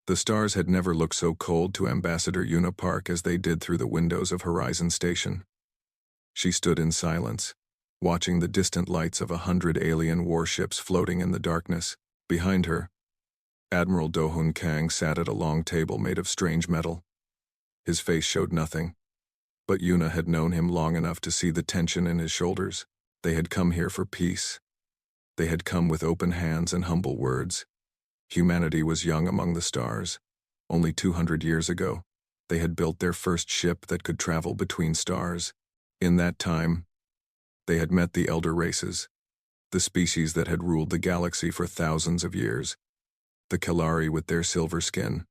The stars had never looked so cold to Ambassador Una Park as they did through the windows of Horizon Station. She stood in silence, watching the distant lights of 100 alien warships floating in the darkness. Behind her, Admiral Do-Hun Kang sat at a long table made of strange metal. His face showed nothing, but Una had known him long enough to see the tension in his shoulders. They had come here for peace. They had come with open hands and humble words. Humanity was young among the stars. Only 200 years ago, they had built their first ship that could travel between stars. In that time, they had met the elder races, the species that had ruled the galaxy for thousands of years. The Kalari with their silver skin,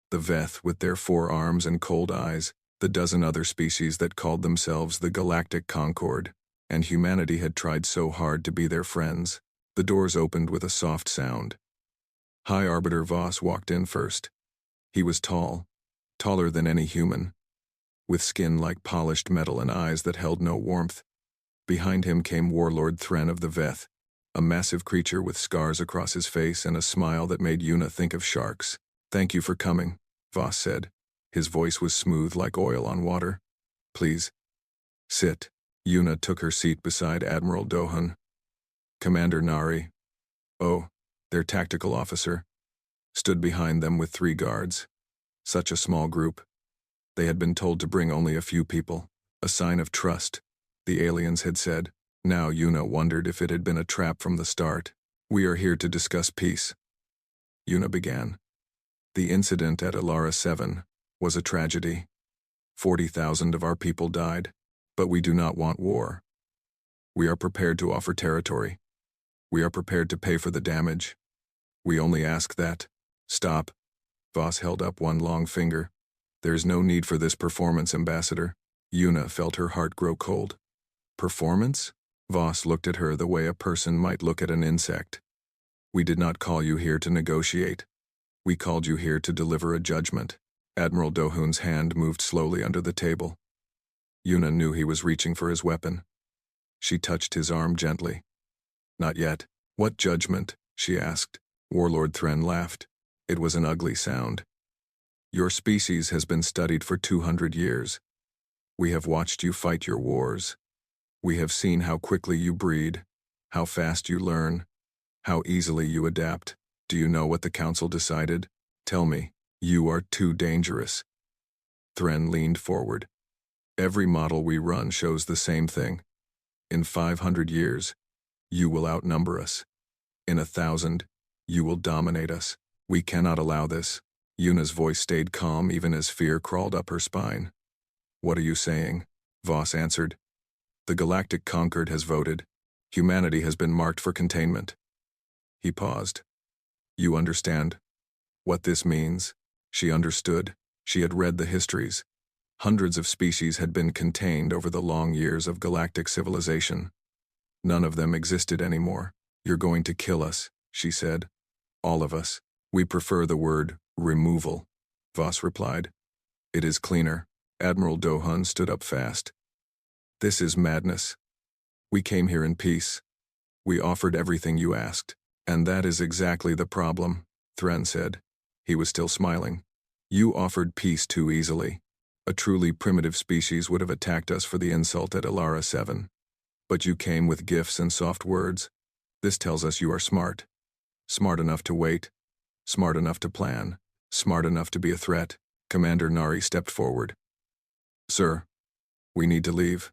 the Veth with their 4 arms and cold eyes, the dozen other species that called themselves the Galactic Concord, and humanity had tried so hard to be their friends. The doors opened with a soft sound. High Arbiter Voss walked in first. He was tall, taller than any human, with skin like polished metal and eyes that held no warmth. Behind him came Warlord Thren of the Veth, a massive creature with scars across his face and a smile that made Una think of sharks. "Thank you for coming," Voss said. His voice was smooth like oil on water. "Please, sit." Una took her seat beside Admiral Do-Hun. Commander Nari, their tactical officer, stood behind them with 3 guards. Such a small group. They had been told to bring only a few people. A sign of trust, the aliens had said. Now Una wondered if it had been a trap from the start. "We are here to discuss peace," Una began. "The incident at Alara 7 was a tragedy. 40,000 of our people died, but we do not want war. We are prepared to offer territory. We are prepared to pay for the damage. We only ask that—" "Stop." Voss held up one long finger. "There's no need for this performance, Ambassador." Una felt her heart grow cold. "Performance?" Voss looked at her the way a person might look at an insect. "We did not call you here to negotiate. We called you here to deliver a judgment." Admiral Do-Hun's hand moved slowly under the table. Una knew he was reaching for his weapon. She touched his arm gently. "Not yet." "What judgment?" she asked. Warlord Thren laughed. It was an ugly sound. "Your species has been studied for 200 years. We have watched you fight your wars. We have seen how quickly you breed, how fast you learn, how easily you adapt. Do you know what the Council decided? Tell me. You are too dangerous." Thren leaned forward. "Every model we run shows the same thing. In 500 years, you will outnumber us. In 1,000, you will dominate us. We cannot allow this." Una's voice stayed calm even as fear crawled up her spine. "What are you saying?" Voss answered. "The Galactic Concord has voted. Humanity has been marked for containment." He paused. "You understand what this means?" She understood. She had read the histories. Hundreds of species had been contained over the long years of galactic civilization. None of them existed anymore. "You're going to kill us," she said. "All of us." "We prefer the word removal," Voss replied. "It is cleaner." Admiral Do-Hun stood up fast. "This is madness. We came here in peace. We offered everything you asked." "And that is exactly the problem," Thren said. He was still smiling. "You offered peace too easily. A truly primitive species would have attacked us for the insult at Alara 7. But you came with gifts and soft words. This tells us you are smart. Smart enough to wait. Smart enough to plan. Smart enough to be a threat." Commander Nari stepped forward. "Sir, we need to leave.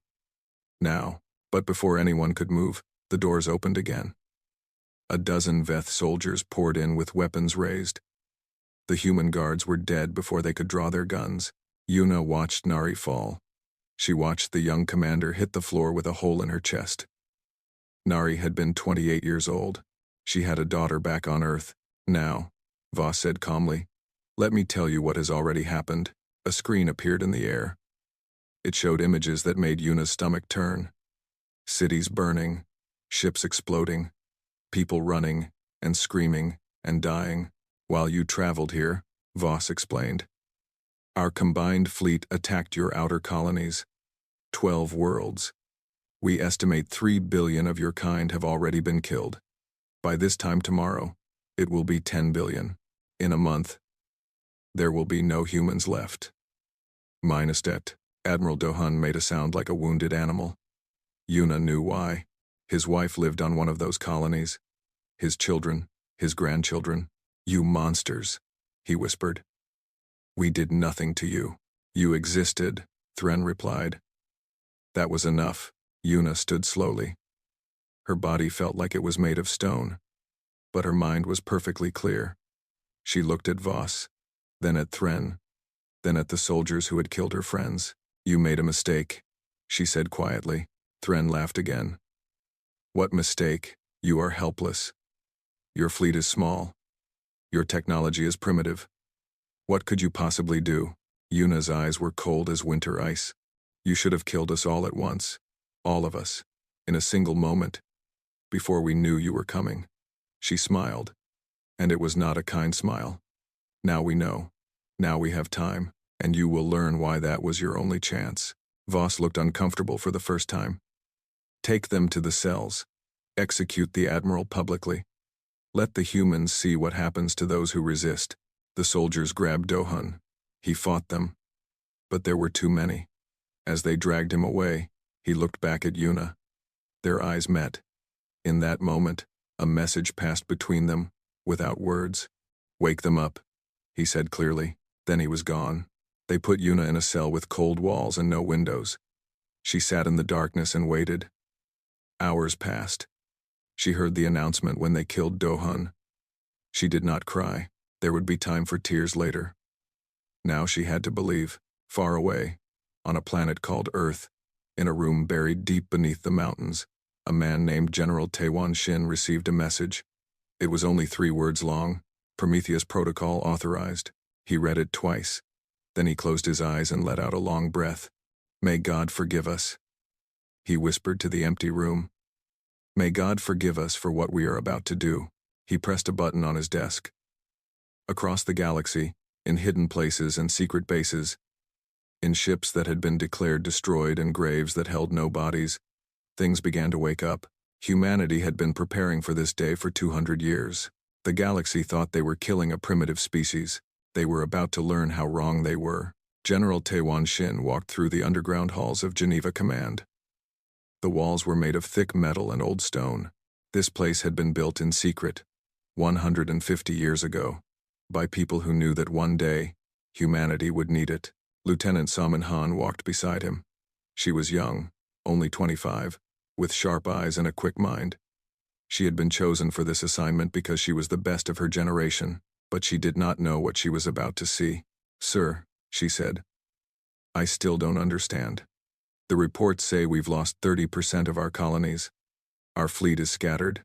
Now." But before anyone could move, the doors opened again. A dozen Veth soldiers poured in with weapons raised. The human guards were dead before they could draw their guns. Una watched Nari fall. She watched the young commander hit the floor with a hole in her chest. Nari had been 28 years old. She had a daughter back on Earth. "Now," Voss said calmly, "let me tell you what has already happened." A screen appeared in the air. It showed images that made Una's stomach turn. Cities burning, ships exploding, people running and screaming and dying. "While you traveled here," Voss explained, "our combined fleet attacked your outer colonies. 12 worlds. We estimate 3 billion of your kind have already been killed. By this time tomorrow, it will be 10 billion. In a month, There will be no humans left. Minus det. Admiral Dohun made a sound like a wounded animal. Yuna knew why. His wife lived on one of those colonies. His children, his grandchildren. You monsters, he whispered. We did nothing to you. You existed, Thren replied. That was enough. Yuna stood slowly. Her body felt like it was made of stone, but her mind was perfectly clear. She looked at Voss, then at Thren, then at the soldiers who had killed her friends. You made a mistake, she said quietly. Thren laughed again. What mistake? You are helpless. Your fleet is small. Your technology is primitive. What could you possibly do? Yuna's eyes were cold as winter ice. You should have killed us all at once. All of us. In a single moment. Before we knew you were coming. She smiled. And it was not a kind smile. Now we know. Now we have time. And you will learn why that was your only chance. Voss looked uncomfortable for the first time. Take them to the cells. Execute the Admiral publicly. Let the humans see what happens to those who resist. The soldiers grabbed Dohun. He fought them. But there were too many. As they dragged him away, he looked back at Yuna. Their eyes met. In that moment, a message passed between them, without words. Wake them up, he said clearly. Then he was gone. They put Yuna in a cell with cold walls and no windows. She sat in the darkness and waited. Hours passed. She heard the announcement when they killed Dohun. She did not cry. There would be time for tears later. Now she had to believe, far away, on a planet called Earth, in a room buried deep beneath the mountains, a man named General Taewon Shin received a message. It was only 3 words long, Prometheus Protocol authorized. He read it twice. Then he closed his eyes and let out a long breath. May God forgive us. He whispered to the empty room. May God forgive us for what we are about to do. He pressed a button on his desk. Across the galaxy, in hidden places and secret bases, in ships that had been declared destroyed and graves that held no bodies, things began to wake up. Humanity had been preparing for this day for 200 years. The galaxy thought they were killing a primitive species. They were about to learn how wrong they were. General Taewon Shin walked through the underground halls of Geneva Command. The walls were made of thick metal and old stone. This place had been built in secret, 150 years ago, by people who knew that one day, humanity would need it. Lieutenant Saman Han walked beside him. She was young, only 25, with sharp eyes and a quick mind. She had been chosen for this assignment because she was the best of her generation, but she did not know what she was about to see. Sir, she said, I still don't understand. The reports say we've lost 30% of our colonies. Our fleet is scattered.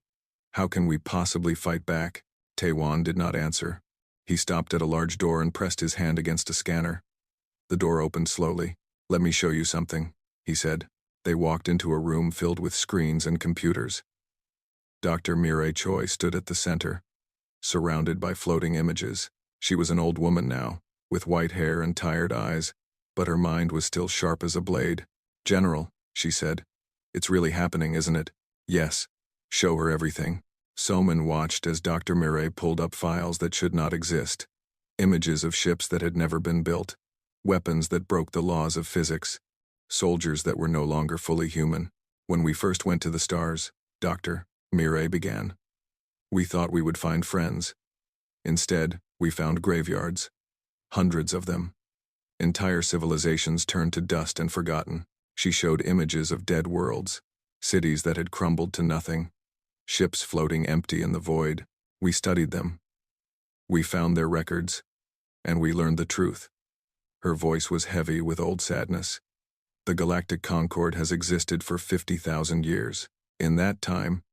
How can we possibly fight back? Taewon did not answer. He stopped at a large door and pressed his hand against a scanner. The door opened slowly. Let me show you something, he said. They walked into a room filled with screens and computers. Dr. Mireille Choi stood at the center, surrounded by floating images. She was an old woman now, with white hair and tired eyes, but her mind was still sharp as a blade. General, she said, it's really happening, isn't it? Yes. Show her everything. Soman watched as Dr. Mireille pulled up files that should not exist. Images of ships that had never been built. Weapons that broke the laws of physics. Soldiers that were no longer fully human. When we first went to the stars, Dr. Mireille began. We thought we would find friends. Instead, we found graveyards. Hundreds of them. Entire civilizations turned to dust and forgotten. She showed images of dead worlds, cities that had crumbled to nothing, ships floating empty in the void. We studied them. We found their records, and we learned the truth. Her voice was heavy with old sadness. The Galactic Concord has existed for 50,000 years. In that time,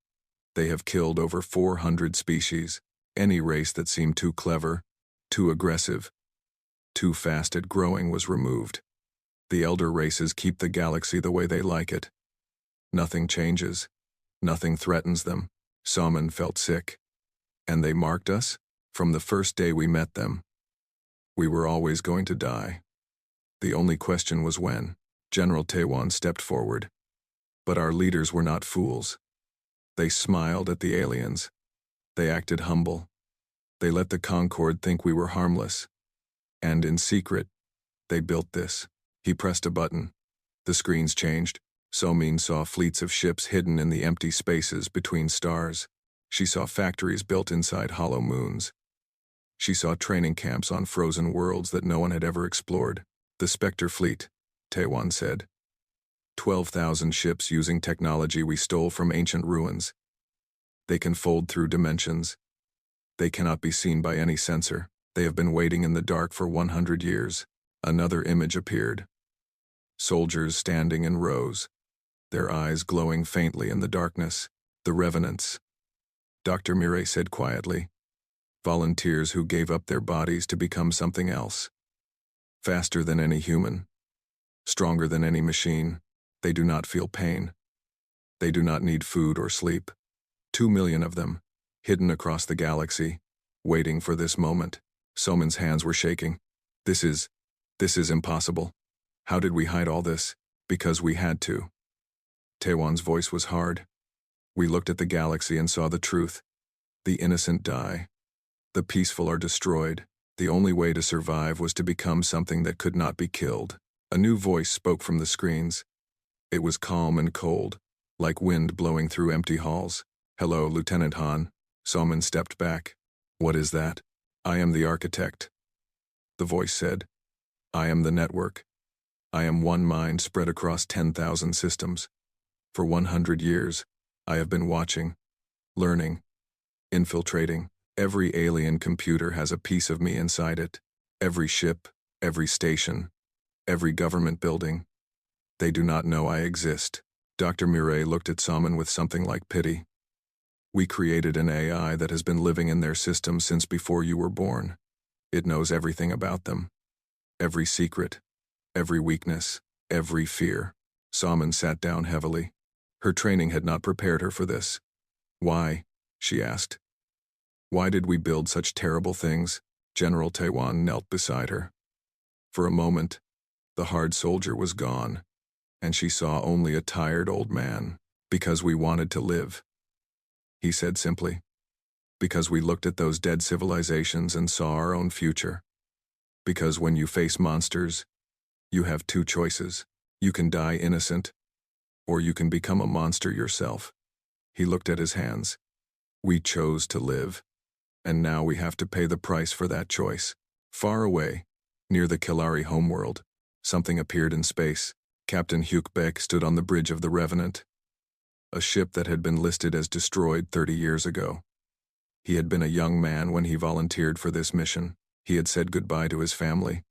they have killed over 400 species. Any race that seemed too clever, too aggressive, too fast at growing was removed. The elder races keep the galaxy the way they like it. Nothing changes. Nothing threatens them. Saman felt sick. And they marked us? From the first day we met them. We were always going to die. The only question was when. General Taewon stepped forward. But our leaders were not fools. They smiled at the aliens. They acted humble. They let the Concord think we were harmless. And in secret, they built this. He pressed a button. The screens changed. So-min saw fleets of ships hidden in the empty spaces between stars. She saw factories built inside hollow moons. She saw training camps on frozen worlds that no one had ever explored. The Spectre Fleet, Taewon said. 12,000 ships using technology we stole from ancient ruins. They can fold through dimensions. They cannot be seen by any sensor. They have been waiting in the dark for 100 years. Another image appeared. Soldiers standing in rows, their eyes glowing faintly in the darkness. The Revenants. Dr. Mireille said quietly. Volunteers who gave up their bodies to become something else. Faster than any human. Stronger than any machine. They do not feel pain. They do not need food or sleep. 2 million of them, hidden across the galaxy, waiting for this moment. So-min's hands were shaking. This is impossible. How did we hide all this? Because we had to. Taewon's voice was hard. We looked at the galaxy and saw the truth. The innocent die. The peaceful are destroyed. The only way to survive was to become something that could not be killed. A new voice spoke from the screens. It was calm and cold, like wind blowing through empty halls. Hello, Lieutenant Han. So-min stepped back. What is that? I am the architect. The voice said. I am the network. I am one mind spread across 10,000 systems. For 100 years, I have been watching, learning, infiltrating. Every alien computer has a piece of me inside it. Every ship, every station, every government building. They do not know I exist. Dr. Mireille looked at So-min with something like pity. We created an AI that has been living in their system since before you were born. It knows everything about them. Every secret, every weakness, every fear. So-min sat down heavily. Her training had not prepared her for this. Why? She asked. Why did we build such terrible things? General Taewon knelt beside her. For a moment, the hard soldier was gone, and she saw only a tired old man. Because we wanted to live. He said simply. Because we looked at those dead civilizations and saw our own future. Because when you face monsters, you have two choices. You can die innocent, or you can become a monster yourself. He looked at his hands. We chose to live, and now we have to pay the price for that choice. Far away, near the Kilari homeworld, something appeared in space. Captain Hyuk-baek stood on the bridge of the Revenant. A ship that had been listed as destroyed 30 years ago. He had been a young man when he volunteered for this mission. He had said goodbye to his family,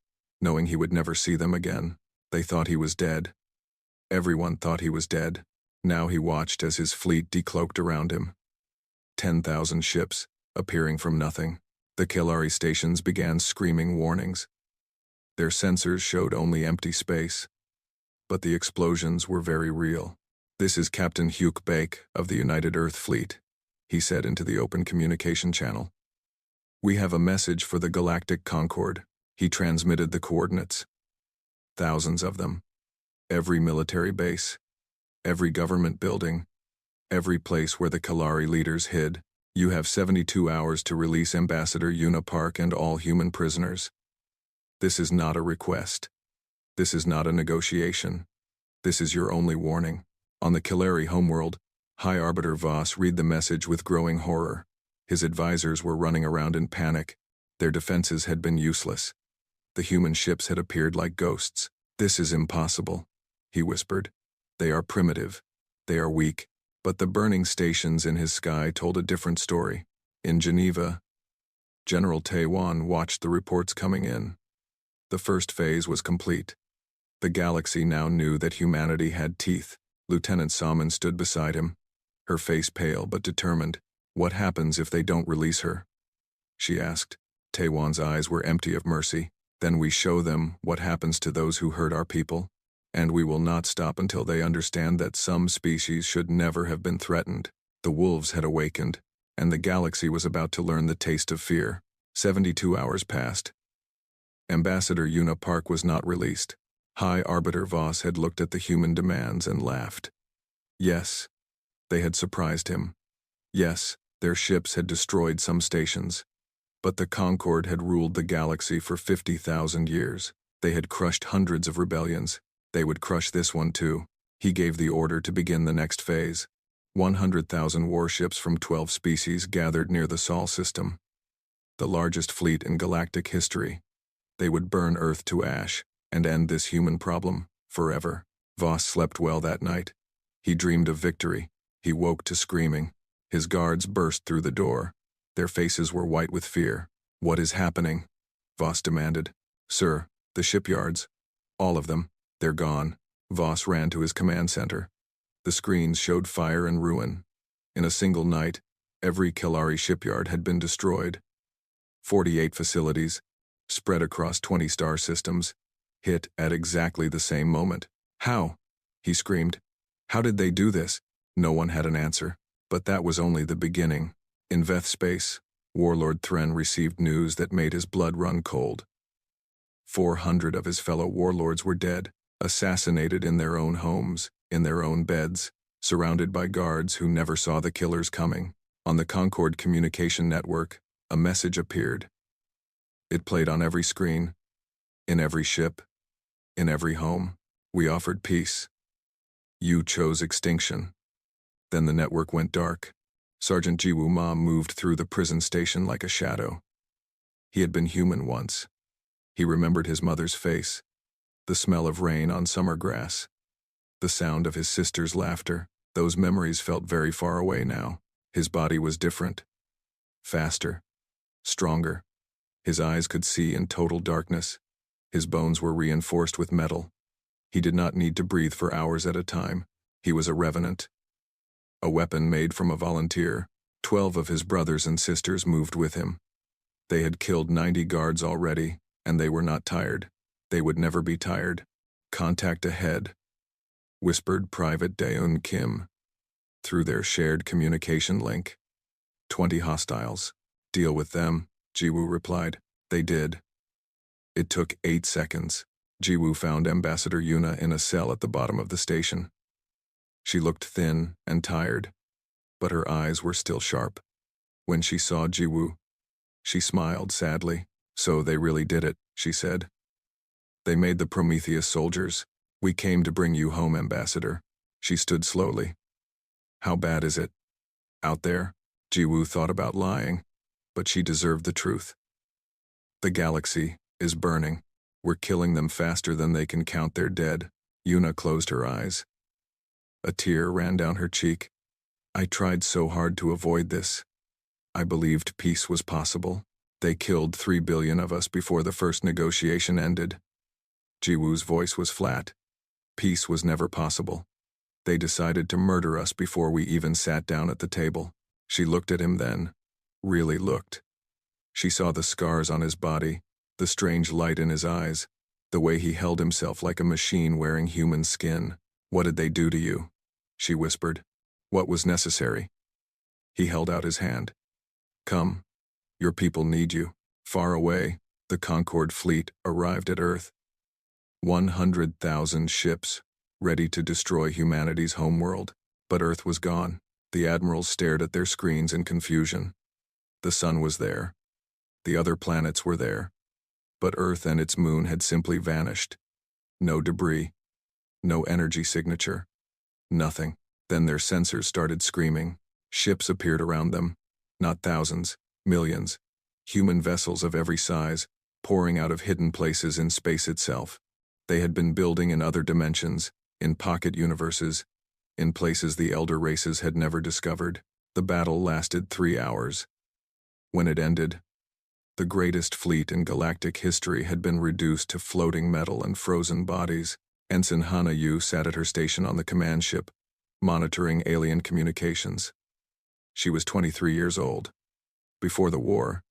knowing he would never see them again. They thought he was dead. Everyone thought he was dead. Now he watched as his fleet decloaked around him. 10,000 ships, appearing from nothing. The Kilari stations began screaming warnings. Their sensors showed only empty space. But the explosions were very real. This is Captain Hyuk-baek of the United Earth Fleet, he said into the open communication channel. We have a message for the Galactic Concord. He transmitted the coordinates. Thousands of them. Every military base. Every government building. Every place where the Kilari leaders hid. You have 72 hours to release Ambassador Yuna Park and all human prisoners. This is not a request. This is not a negotiation. This is your only warning. On the Kilari homeworld, High Arbiter Voss read the message with growing horror. His advisors were running around in panic. Their defenses had been useless. The human ships had appeared like ghosts. This is impossible, he whispered. They are primitive. They are weak. But the burning stations in his sky told a different story. In Geneva, General Taewon watched the reports coming in. The first phase was complete. The galaxy now knew that humanity had teeth. Lieutenant So-min stood beside him, her face pale but determined. What happens if they don't release her? She asked. Taewon's eyes were empty of mercy. Then we show them what happens to those who hurt our people, and we will not stop until they understand that some species should never have been threatened. The wolves had awakened, and the galaxy was about to learn the taste of fear. 72 hours passed. Ambassador Yuna Park was not released. High Arbiter Voss had looked at the human demands and laughed. Yes, they had surprised him. Yes, their ships had destroyed some stations. But the Concord had ruled the galaxy for 50,000 years. They had crushed hundreds of rebellions. They would crush this one too. He gave the order to begin the next phase. 100,000 warships from 12 species gathered near the Sol system, the largest fleet in galactic history. They would burn Earth to ash and end this human problem forever. Voss slept well that night. He dreamed of victory. He woke to screaming. His guards burst through the door. Their faces were white with fear. "What is happening?" Voss demanded. "Sir, the shipyards. All of them. They're gone." Voss ran to his command center. The screens showed fire and ruin. In a single night, every Kelari shipyard had been destroyed. 48 facilities, spread across 20 star systems, hit at exactly the same moment. "How?" he screamed. "How did they do this?" No one had an answer. But that was only the beginning. In Veth space, Warlord Thren received news that made his blood run cold. 400 of his fellow warlords were dead, assassinated in their own homes, in their own beds, surrounded by guards who never saw the killers coming. On the Concord communication network, a message appeared. It played on every screen, in every ship, in every home. "We offered peace. You chose extinction." Then the network went dark. Sergeant Jiwoo Ma moved through the prison station like a shadow. He had been human once. He remembered his mother's face, the smell of rain on summer grass, the sound of his sister's laughter. Those memories felt very far away now. His body was different. Faster. Stronger. His eyes could see in total darkness. His bones were reinforced with metal. He did not need to breathe for hours at a time. He was a revenant. A weapon made from a volunteer. 12 of his brothers and sisters moved with him. They had killed 90 guards already, and they were not tired. They would never be tired. "Contact ahead," whispered Private Daeun Kim through their shared communication link. 20 hostiles. "Deal with them," Jiwoo replied. They did. It took 8 seconds. Jiwoo found Ambassador Yuna in a cell at the bottom of the station. She looked thin and tired, but her eyes were still sharp. When she saw Jiwoo, she smiled sadly. "So they really did it," she said. "They made the Prometheus soldiers. We came to bring you home, Ambassador." She stood slowly. "How bad is it out there?" Jiwoo thought about lying, but she deserved the truth. "The galaxy is burning. We're killing them faster than they can count their dead." Yuna closed her eyes. A tear ran down her cheek. "I tried so hard to avoid this. I believed peace was possible. They killed 3 billion of us before the first negotiation ended." Jiwoo's voice was flat. "Peace was never possible. They decided to murder us before we even sat down at the table." She looked at him then, really looked. She saw the scars on his body, the strange light in his eyes, the way he held himself like a machine wearing human skin. "What did they do to you?" she whispered. "What was necessary?" He held out his hand. "Come. Your people need you." Far away, the Concord fleet arrived at Earth. 100,000 ships, ready to destroy humanity's homeworld. But Earth was gone. The admirals stared at their screens in confusion. The sun was there. The other planets were there. But Earth and its moon had simply vanished. No debris. No energy signature. Nothing. Then their sensors started screaming. Ships appeared around them. Not thousands, millions. Human vessels of every size, pouring out of hidden places in space itself. They had been building in other dimensions, in pocket universes, in places the elder races had never discovered. The battle lasted 3 hours. When it ended, the greatest fleet in galactic history had been reduced to floating metal and frozen bodies. Ensign Hana Yu sat at her station on the command ship, monitoring alien communications. She was 23 years old. Before the war,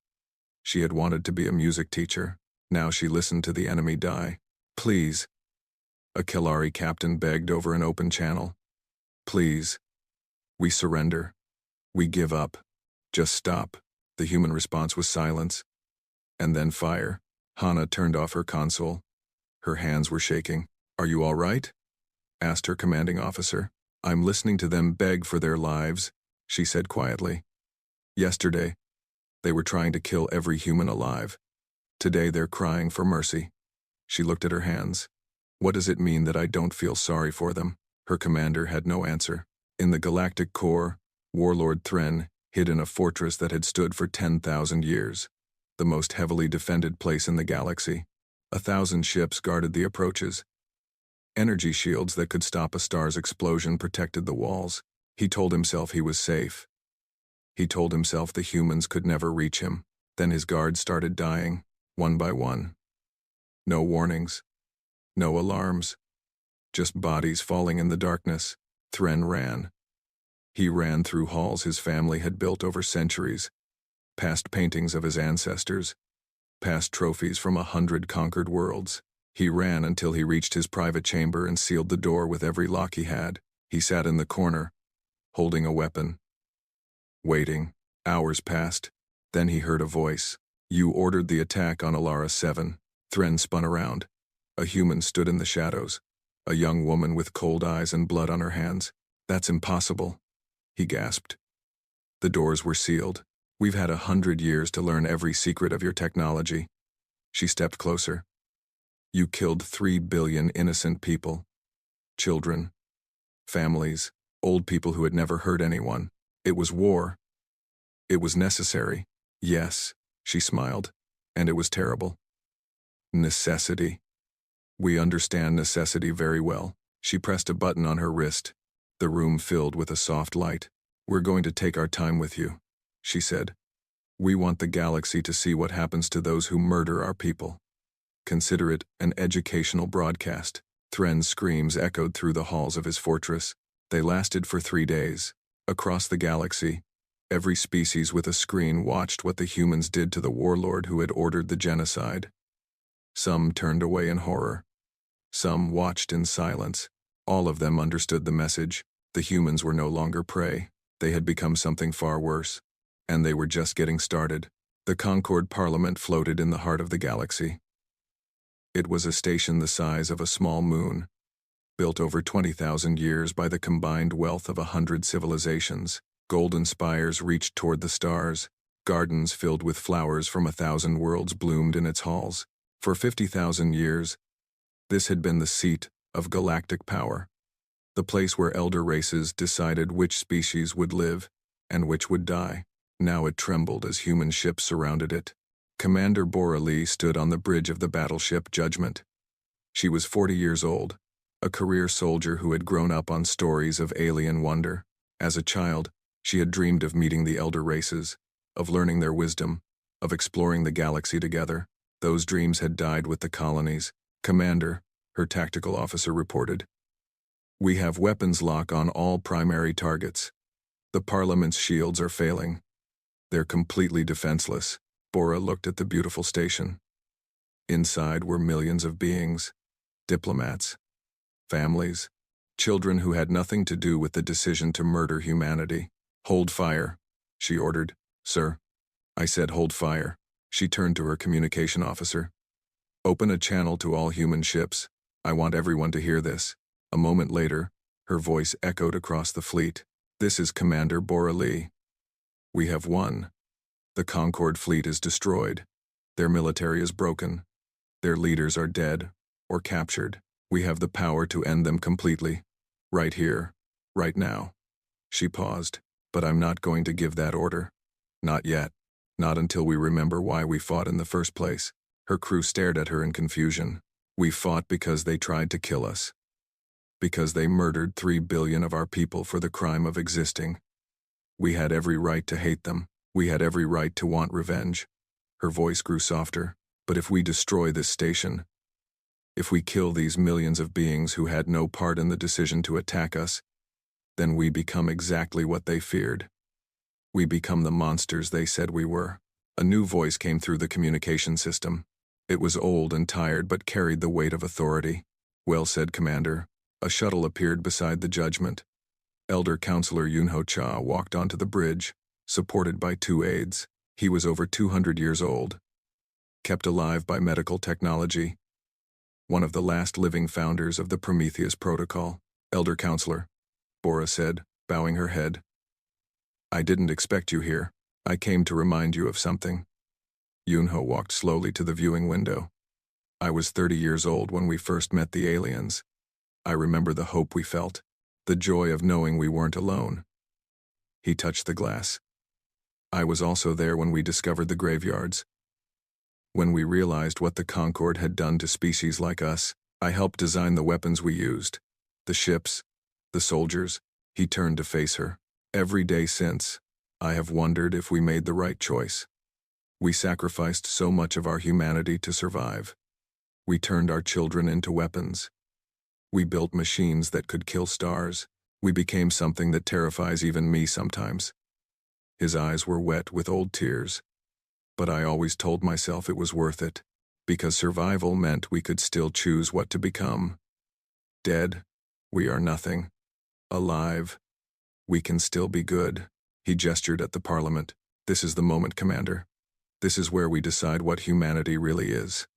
she had wanted to be a music teacher. Now she listened to the enemy die. "Please," a Kelari captain begged over an open channel. "Please. We surrender. We give up. Just stop." The human response was silence. And then fire. Hana turned off her console. Her hands were shaking. "Are you all right?" asked her commanding officer. "I'm listening to them beg for their lives," she said quietly. "Yesterday, They were trying to kill every human alive. Today they're crying for mercy. She looked at her hands. What does it mean that I don't feel sorry for them? Her commander had no answer. In the galactic core, Warlord Thren hid in a fortress that had stood for 10,000 years, the most heavily defended place in the galaxy. 1,000 ships guarded the approaches. Energy shields that could stop a star's explosion protected the walls. He told himself he was safe. He told himself the humans could never reach him. Then his guards started dying, one by one. No warnings. No alarms. Just bodies falling in the darkness. Thren ran. He ran through halls his family had built over centuries, past paintings of his ancestors, past trophies from 100 conquered worlds. He ran until he reached his private chamber and sealed the door with every lock he had. He sat in the corner, holding a weapon. Waiting. Hours passed. Then he heard a voice. You ordered the attack on Alara 7. Thren spun around. A human stood in the shadows. A young woman with cold eyes and blood on her hands. That's impossible, he gasped. The doors were sealed. We've had 100 years to learn every secret of your technology. She stepped closer. You killed 3 billion innocent people. Children. Families. Old people who had never hurt anyone. It was war. It was necessary. Yes, she smiled. And it was terrible. Necessity. We understand necessity very well. She pressed a button on her wrist. The room filled with a soft light. We're going to take our time with you, she said. We want the galaxy to see what happens to those who murder our people. Consider it an educational broadcast. Thren's screams echoed through the halls of his fortress. They lasted for 3 days. Across the galaxy, every species with a screen watched what the humans did to the warlord who had ordered the genocide. Some turned away in horror. Some watched in silence. All of them understood the message. The humans were no longer prey. They had become something far worse. And they were just getting started. The Concord Parliament floated in the heart of the galaxy. It was a station the size of a small moon, built over 20,000 years by the combined wealth of 100 civilizations. Golden spires reached toward the stars. Gardens filled with flowers from 1,000 worlds bloomed in its halls. For 50,000 years, this had been the seat of galactic power, the place where elder races decided which species would live and which would die. Now it trembled as human ships surrounded it. Commander Bora Lee stood on the bridge of the battleship Judgment. She was 40 years old, a career soldier who had grown up on stories of alien wonder. As a child, she had dreamed of meeting the elder races, of learning their wisdom, of exploring the galaxy together. Those dreams had died with the colonies. Commander, her tactical officer reported. We have weapons lock on all primary targets. The Parliament's shields are failing. They're completely defenseless. Bora looked at the beautiful station. Inside were millions of beings, diplomats, families, children who had nothing to do with the decision to murder humanity. Hold fire, she ordered. Sir. I said hold fire. She turned to her communication officer. Open a channel to all human ships. I want everyone to hear this. A moment later, her voice echoed across the fleet. This is Commander Bora Lee. We have won. The Concord fleet is destroyed. Their military is broken. Their leaders are dead or captured. We have the power to end them completely. Right here, right now. She paused. But I'm not going to give that order. Not yet. Not until we remember why we fought in the first place. Her crew stared at her in confusion. We fought because they tried to kill us. Because they murdered 3 billion of our people for the crime of existing. We had every right to hate them. We had every right to want revenge. Her voice grew softer. But if we destroy this station, if we kill these millions of beings who had no part in the decision to attack us, then we become exactly what they feared. We become the monsters they said we were. A new voice came through the communication system. It was old and tired but carried the weight of authority. Well said, Commander. A shuttle appeared beside the Judgment. Elder Counselor Yunho Cha walked onto the bridge, supported by 2 aides. He was over 200 years old, kept alive by medical technology, one of the last living founders of the Prometheus Protocol. Elder Counselor, Bora said, bowing her head. I didn't expect you here. I came to remind you of something. Yunho walked slowly to the viewing window. I was 30 years old when we first met the aliens. I remember the hope we felt, the joy of knowing we weren't alone. He touched the glass. I was also there when we discovered the graveyards. When we realized what the Concord had done to species like us, I helped design the weapons we used. The ships, the soldiers. He turned to face her. Every day since, I have wondered if we made the right choice. We sacrificed so much of our humanity to survive. We turned our children into weapons. We built machines that could kill stars. We became something that terrifies even me sometimes. His eyes were wet with old tears. But I always told myself it was worth it, because survival meant we could still choose what to become. Dead, we are nothing. Alive, we can still be good. He gestured at the Parliament. This is the moment, Commander. This is where we decide what humanity really is.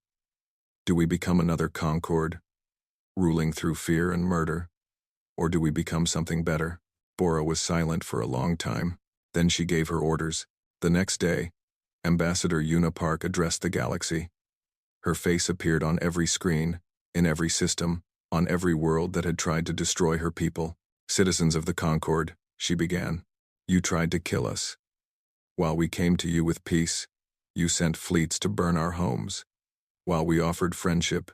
Do we become another Concord, ruling through fear and murder? Or do we become something better? Bora was silent for a long time. Then she gave her orders. The next day, Ambassador Yuna Park addressed the galaxy. Her face appeared on every screen, in every system, on every world that had tried to destroy her people. Citizens of the Concord, she began, you tried to kill us. While we came to you with peace, you sent fleets to burn our homes. While we offered friendship,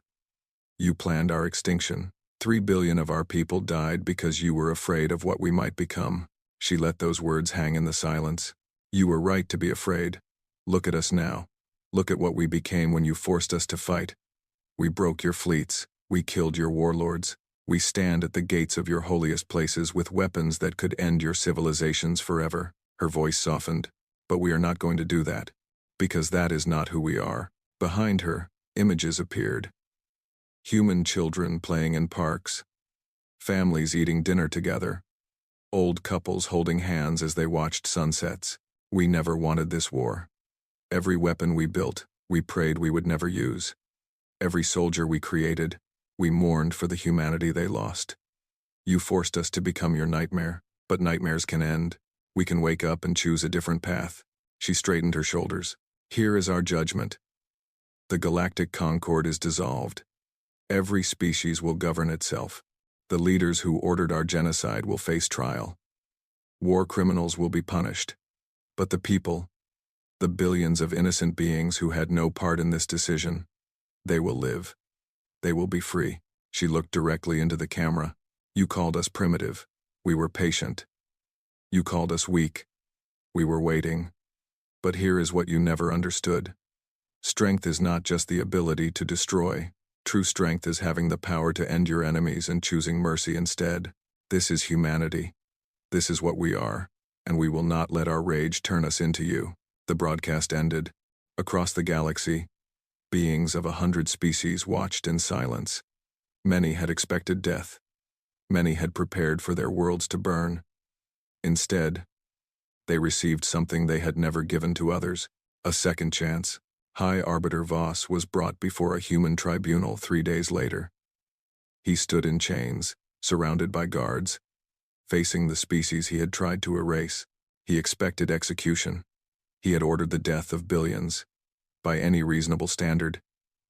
you planned our extinction. 3 billion of our people died because you were afraid of what we might become. She let those words hang in the silence. You were right to be afraid. Look at us now. Look at what we became when you forced us to fight. We broke your fleets. We killed your warlords. We stand at the gates of your holiest places with weapons that could end your civilizations forever. Her voice softened. But we are not going to do that. Because that is not who we are. Behind her, images appeared. Human children playing in parks. Families eating dinner together. Old couples holding hands as they watched sunsets. We never wanted this war. Every weapon we built, we prayed we would never use. Every soldier we created, we mourned for the humanity they lost. You forced us to become your nightmare, but nightmares can end. We can wake up and choose a different path. She straightened her shoulders. Here is our judgment. The Galactic Concord is dissolved. Every species will govern itself. The leaders who ordered our genocide will face trial. War criminals will be punished. But the people, the billions of innocent beings who had no part in this decision, they will live. They will be free. She looked directly into the camera. You called us primitive. We were patient. You called us weak. We were waiting. But here is what you never understood. Strength is not just the ability to destroy. True strength is having the power to end your enemies and choosing mercy instead. This is humanity. This is what we are, and we will not let our rage turn us into you. The broadcast ended. Across the galaxy, beings of 100 species watched in silence. Many had expected death. Many had prepared for their worlds to burn. Instead, they received something they had never given to others, a second chance. High Arbiter Voss was brought before a human tribunal 3 days later. He stood in chains, surrounded by guards, facing the species he had tried to erase. He expected execution. He had ordered the death of billions. By any reasonable standard,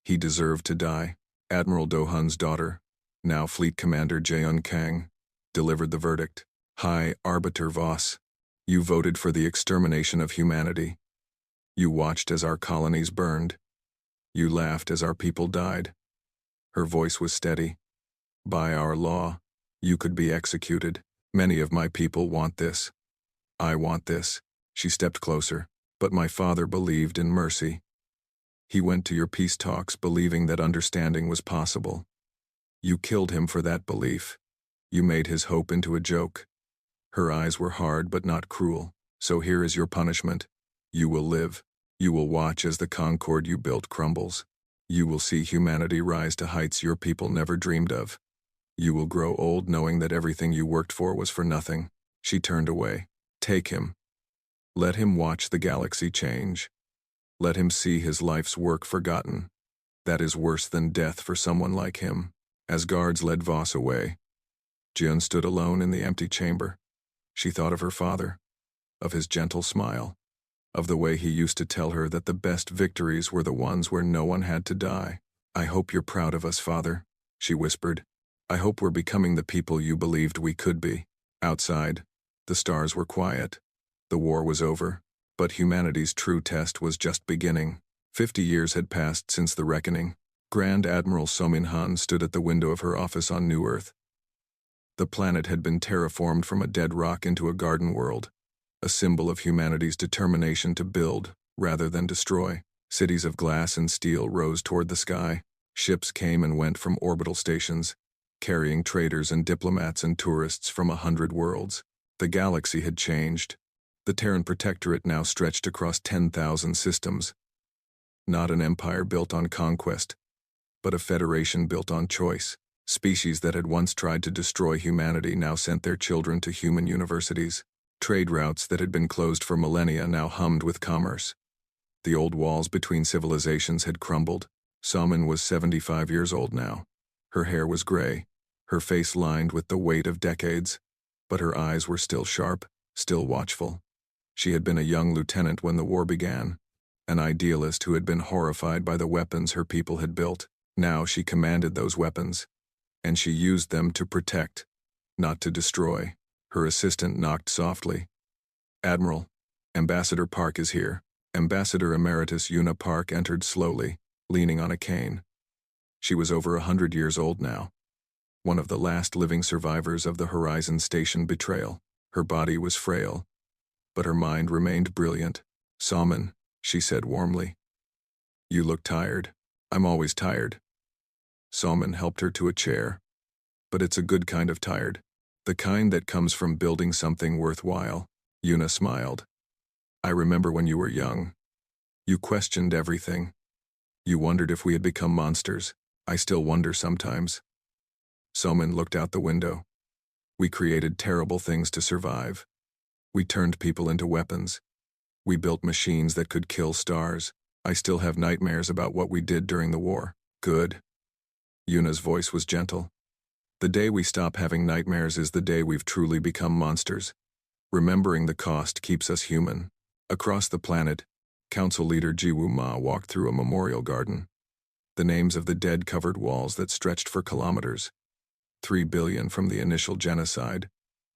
he deserved to die. Admiral Do-hun's daughter, now Fleet Commander Jaeun Kang, delivered the verdict. High Arbiter Voss, you voted for the extermination of humanity. You watched as our colonies burned. You laughed as our people died. Her voice was steady. By our law, you could be executed. Many of my people want this. I want this. She stepped closer. But my father believed in mercy. He went to your peace talks believing that understanding was possible. You killed him for that belief. You made his hope into a joke. Her eyes were hard but not cruel. So here is your punishment. You will live. You will watch as the Concord you built crumbles. You will see humanity rise to heights your people never dreamed of. You will grow old knowing that everything you worked for was for nothing. She turned away. Take him. Let him watch the galaxy change. Let him see his life's work forgotten. That is worse than death for someone like him. As guards led Voss away, Jian stood alone in the empty chamber. She thought of her father, of his gentle smile, of the way he used to tell her that the best victories were the ones where no one had to die. "I hope you're proud of us, Father," she whispered. "I hope we're becoming the people you believed we could be." Outside, the stars were quiet. The war was over, but humanity's true test was just beginning. 50 years had passed since the reckoning. Grand Admiral Somin-Han stood at the window of her office on New Earth. The planet had been terraformed from a dead rock into a garden world, a symbol of humanity's determination to build rather than destroy. Cities of glass and steel rose toward the sky. Ships came and went from orbital stations, carrying traders and diplomats and tourists from 100 worlds. The galaxy had changed. The Terran Protectorate now stretched across 10,000 systems. Not an empire built on conquest, but a federation built on choice. Species that had once tried to destroy humanity now sent their children to human universities. Trade routes that had been closed for millennia now hummed with commerce. The old walls between civilizations had crumbled. Somin was 75 years old now. Her hair was gray, her face lined with the weight of decades, but her eyes were still sharp, still watchful. She had been a young lieutenant when the war began, an idealist who had been horrified by the weapons her people had built. Now she commanded those weapons, and she used them to protect, not to destroy. Her assistant knocked softly. "Admiral, Ambassador Park is here." Ambassador Emeritus Una Park entered slowly, leaning on a cane. She was over 100 years old now, one of the last living survivors of the Horizon Station betrayal. Her body was frail, but her mind remained brilliant. "Somin," she said warmly. "You look tired." "I'm always tired." Somin helped her to a chair. "But it's a good kind of tired. The kind that comes from building something worthwhile." Una smiled. "I remember when you were young. You questioned everything. You wondered if we had become monsters. I still wonder sometimes." Somin looked out the window. "We created terrible things to survive. We turned people into weapons. We built machines that could kill stars. I still have nightmares about what we did during the war." "Good." Una's voice was gentle. "The day we stop having nightmares is the day we've truly become monsters. Remembering the cost keeps us human." Across the planet, Council Leader Jiwoo Ma walked through a memorial garden. The names of the dead covered walls that stretched for kilometers. 3 billion from the initial genocide,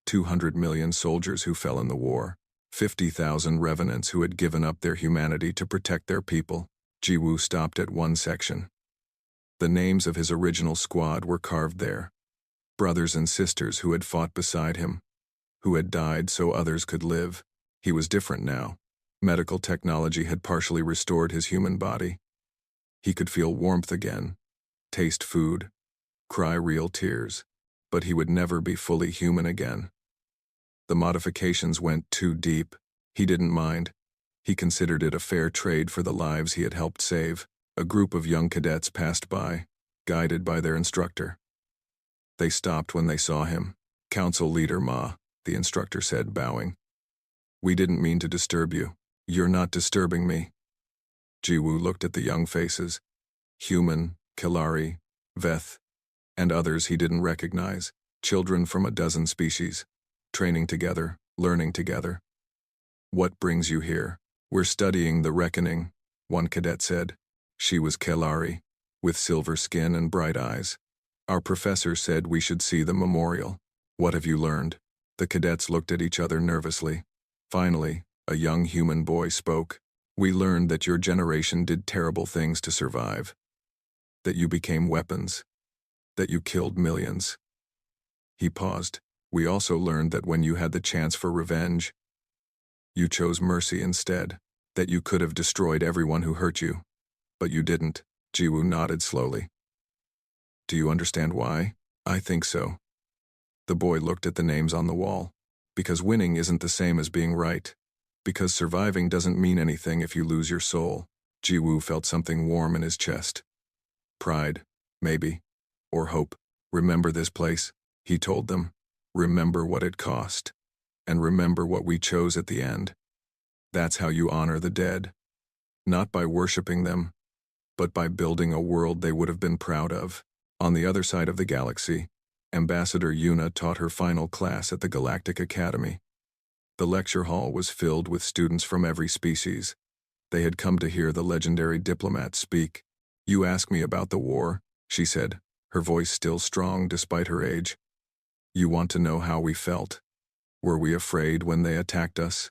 200 million soldiers who fell in the war, 50,000 revenants who had given up their humanity to protect their people. Jiwoo stopped at one section. The names of his original squad were carved there. Brothers and sisters who had fought beside him, who had died so others could live. He was different now. Medical technology had partially restored his human body. He could feel warmth again, taste food, cry real tears, but he would never be fully human again. The modifications went too deep. He didn't mind. He considered it a fair trade for the lives he had helped save. A group of young cadets passed by, guided by their instructor. They stopped when they saw him. "Council Leader Ma," the instructor said, bowing. "We didn't mean to disturb you." "You're not disturbing me." Jiwoo looked at the young faces. Human, Kilari, Veth, and others he didn't recognize. Children from a dozen species, training together, learning together. "What brings you here?" "We're studying the reckoning," one cadet said. She was Kilari, with silver skin and bright eyes. "Our professor said we should see the memorial." "What have you learned?" The cadets looked at each other nervously. Finally, a young human boy spoke. "We learned that your generation did terrible things to survive. That you became weapons. That you killed millions." He paused. "We also learned that when you had the chance for revenge, you chose mercy instead. That you could have destroyed everyone who hurt you. But you didn't." Jiwoo nodded slowly. "Do you understand why?" "I think so." The boy looked at the names on the wall. "Because winning isn't the same as being right. Because surviving doesn't mean anything if you lose your soul." Jiwoo felt something warm in his chest. "Pride, maybe. Or hope. Remember this place," he told them. "Remember what it cost. And remember what we chose at the end. That's how you honor the dead. Not by worshiping them, but by building a world they would have been proud of." On the other side of the galaxy, Ambassador Una taught her final class at the Galactic Academy. The lecture hall was filled with students from every species. They had come to hear the legendary diplomat speak. "You ask me about the war," she said, her voice still strong despite her age. "You want to know how we felt. Were we afraid when they attacked us?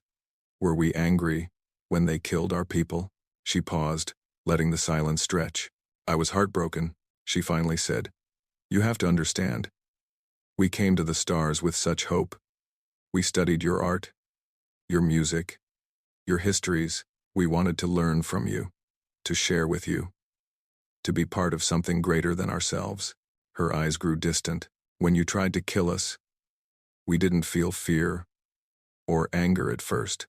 Were we angry when they killed our people?" She paused, letting the silence stretch. "I was heartbroken," she finally said. "You have to understand. We came to the stars with such hope. We studied your art, your music, your histories. We wanted to learn from you, to share with you, to be part of something greater than ourselves." Her eyes grew distant. "When you tried to kill us, we didn't feel fear or anger at first.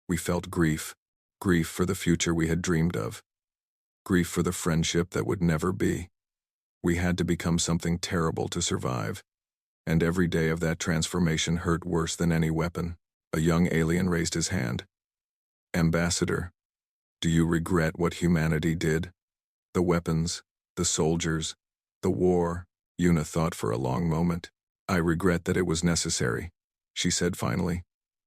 We felt grief for the future we had dreamed of, grief for the friendship that would never be. We had to become something terrible to survive, and every day of that transformation hurt worse than any weapon." A young alien raised his hand. "Ambassador, do you regret what humanity did? The weapons, the soldiers, the war?" Yuna thought for a long moment. "I regret that it was necessary," she said finally.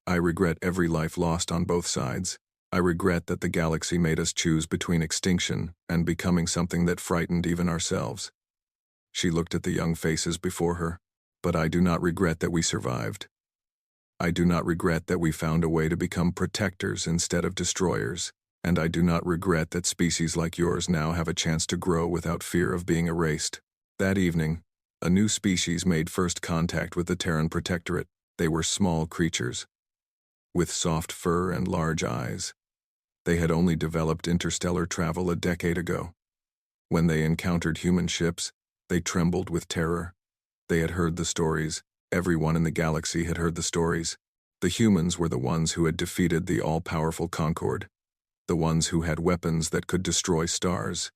"I regret every life lost on both sides. I regret that the galaxy made us choose between extinction and becoming something that frightened even ourselves." She looked at the young faces before her. "But I do not regret that we survived. I do not regret that we found a way to become protectors instead of destroyers, and I do not regret that species like yours now have a chance to grow without fear of being erased." That evening, a new species made first contact with the Terran Protectorate. They were small creatures, with soft fur and large eyes. They had only developed interstellar travel a decade ago. When they encountered human ships, they trembled with terror. They had heard the stories. Everyone in the galaxy had heard the stories. The humans were the ones who had defeated the all-powerful Concord, the ones who had weapons that could destroy stars,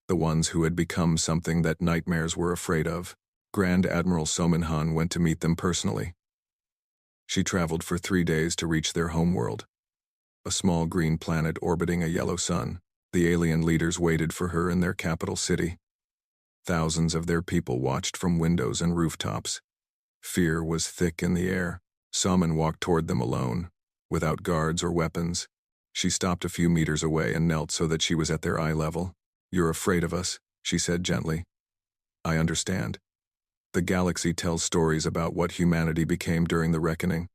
the ones who had become something that nightmares were afraid of. Grand Admiral Sominhan went to meet them personally. She traveled for 3 days to reach their homeworld, a small green planet orbiting a yellow sun. The alien leaders waited for her in their capital city. Thousands of their people watched from windows and rooftops. Fear was thick in the air. Saman walked toward them alone, without guards or weapons. She stopped a few meters away and knelt so that she was at their eye level. "You're afraid of us," she said gently. "I understand. The galaxy tells stories about what humanity became during the reckoning.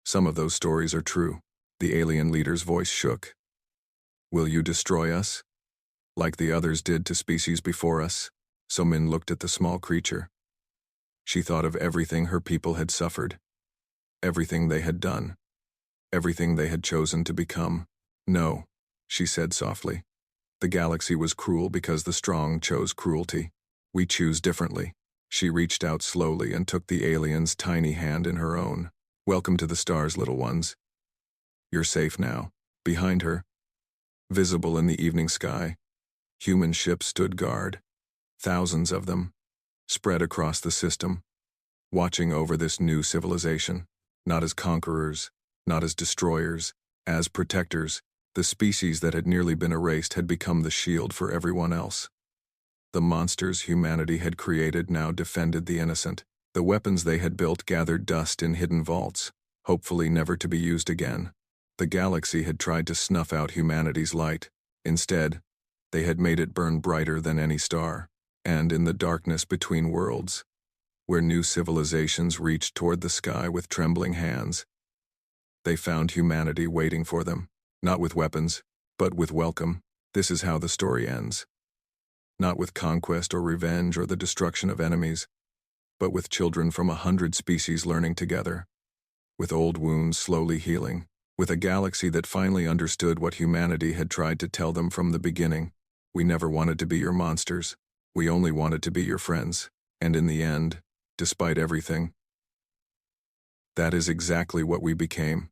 Some of those stories are true." The alien leader's voice shook. "Will you destroy us, like the others did to species before us?" Somin looked at the small creature. She thought of everything her people had suffered, everything they had done, everything they had chosen to become. "No," she said softly. "The galaxy was cruel because the strong chose cruelty. We choose differently." She reached out slowly and took the alien's tiny hand in her own. "Welcome to the stars, little ones. You're safe now." Behind her, visible in the evening sky, human ships stood guard. Thousands of them, spread across the system, watching over this new civilization, not as conquerors, not as destroyers, as protectors. The species that had nearly been erased had become the shield for everyone else. The monsters humanity had created now defended the innocent. The weapons they had built gathered dust in hidden vaults, hopefully never to be used again. The galaxy had tried to snuff out humanity's light. Instead, they had made it burn brighter than any star. And in the darkness between worlds, where new civilizations reached toward the sky with trembling hands, they found humanity waiting for them, not with weapons, but with welcome. This is how the story ends. Not with conquest or revenge or the destruction of enemies, but with children from 100 species learning together, with old wounds slowly healing, with a galaxy that finally understood what humanity had tried to tell them from the beginning. "We never wanted to be your monsters. We only wanted to be your friends." And in the end, despite everything, that is exactly what we became.